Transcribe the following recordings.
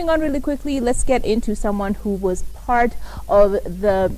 moving on really quickly, let's get into someone who was part of the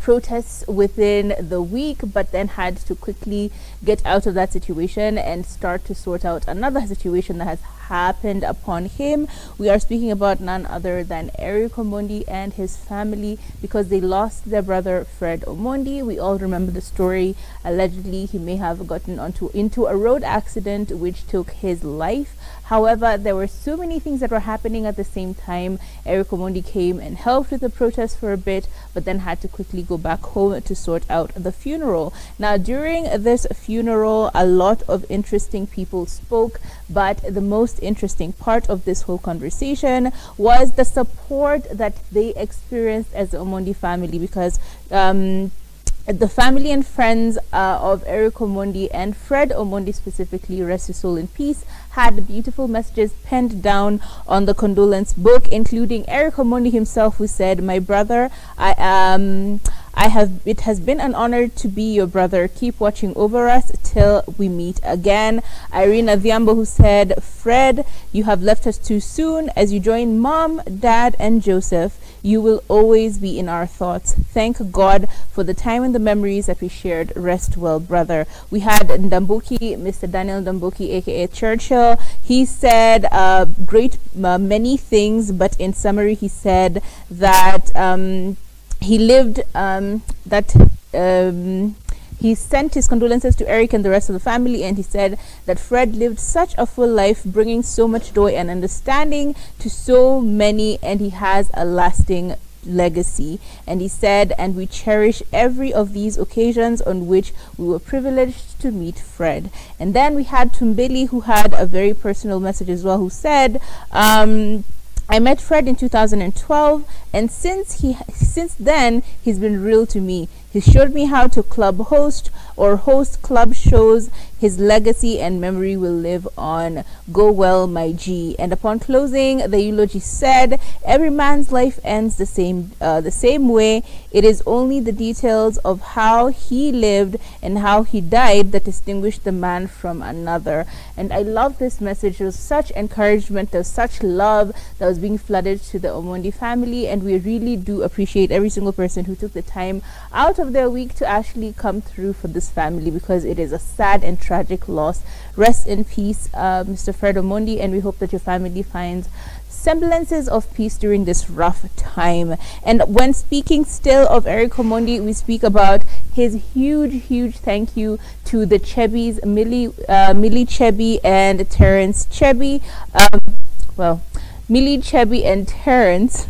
protests within the week, but then had to quickly get out of that situation and start to sort out another situation that has happened upon him. We are speaking about none other than Eric Omondi and his family, because they lost their brother Fred Omondi. We all remember the story. Allegedly, he may have gotten into a road accident which took his life. However, there were so many things that were happening at the same time. Eric Omondi came and helped with the protest for a bit, but then had to quickly go back home to sort out the funeral. Now, during this funeral, a lot of interesting people spoke, but the most interesting part of this whole conversation was the support that they experienced as the Omondi family, because the family and friends of Eric Omondi and Fred Omondi specifically, rest his soul in peace, had beautiful messages penned down on the condolence book, including Eric Omondi himself, who said, "My brother, it has been an honor to be your brother. Keep watching over us till we meet again." Irina Viambo, who said, "Fred, you have left us too soon. As you join Mom, Dad, and Joseph, you will always be in our thoughts. Thank God for the time and the memories that we shared. Rest well, brother." We had Ndambuki, Mr. Daniel Ndambuki, aka Churchill. He said many things, but in summary, he said that he lived he sent his condolences to Eric and the rest of the family, and he said that Fred lived such a full life, bringing so much joy and understanding to so many, and he has a lasting legacy. And he said, "And we cherish every of these occasions on which we were privileged to meet Fred." And then we had Tumbeli, who had a very personal message as well, who said, "I met Fred in 2012, and since then he's been real to me. He showed me how to host club shows. His legacy and memory will live on. Go well, my G." And upon closing, the eulogy said, "Every man's life ends the same way. It is only the details of how he lived and how he died that distinguish the man from another." And I love this message. There was such encouragement, there was such love that was being flooded to the Omondi family, and we really do appreciate every single person who took the time out of their week to actually come through for this family, because it is a sad and tragic loss. Rest in peace, Mr. Fred Omondi, and we hope that your family finds semblances of peace during this rough time. And when speaking still of Eric Omondi, we speak about his huge thank you to the Chebis, Millie Chebi and Terrence Chebi. Millie, Chebi, and Terrence,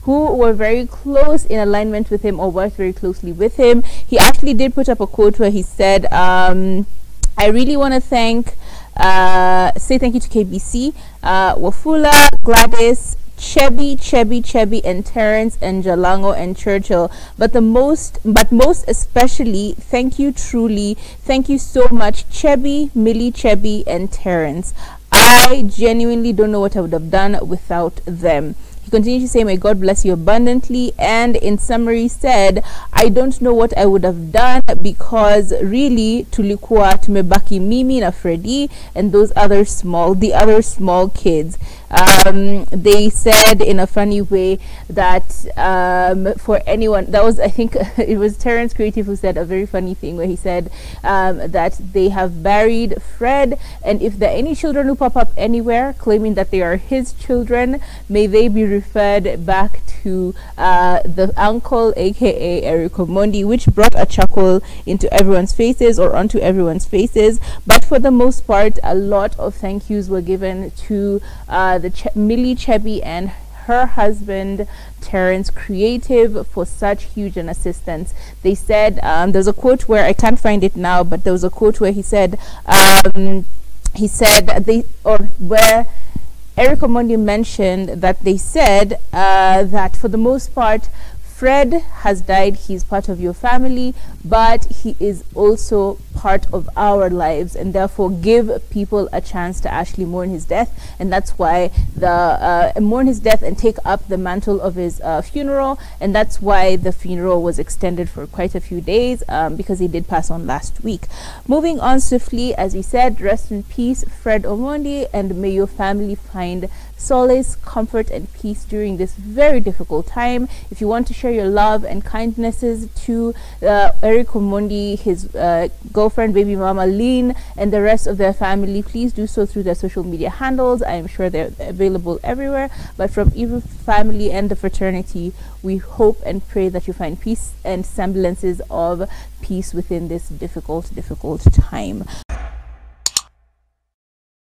who were very close in alignment with him, or worked very closely with him. He actually did put up a quote where he said, "I really want to say thank you to KBC, Wafula, Gladys, Chebi, and Terrence, and Jalango, and Churchill, but most especially, thank you truly. Thank you so much, Chebi, Millie, Chebi, and Terrence. I genuinely don't know what I would have done without them." He continued to say, "May God bless you abundantly," and in summary said, "I don't know what I would have done, because really tulikuwa tumebaki mimi na Freddy and the other small kids." They said in a funny way that for anyone, that was, I think it was Terrence Creative who said a very funny thing where he said that they have buried Fred, and if there are any children who pop up anywhere claiming that they are his children, may they be referred back to the uncle, aka Eric Omondi, which brought a chuckle into everyone's faces, or onto everyone's faces. But for the most part, a lot of thank yous were given to Millie Chebi and her husband Terrence Creative for such huge an assistance. They said, there's a quote where I can't find it now, but there was a quote where he said where Eric Omondi mentioned that they said that for the most part, Fred has died, he's part of your family, but he is also part of our lives, and therefore give people a chance to actually mourn his death. And that's why mourn his death and take up the mantle of his funeral. And that's why the funeral was extended for quite a few days, because he did pass on last week. Moving on swiftly, as we said, rest in peace, Fred Omondi, and may your family find solace, comfort, and peace during this very difficult time. If you want to share your love and kindnesses to Eric Omondi, his girlfriend, baby mama Lean, and the rest of their family, please do so through their social media handles. I am sure they're available everywhere. But from Evu family and the fraternity, we hope and pray that you find peace and semblances of peace within this difficult time.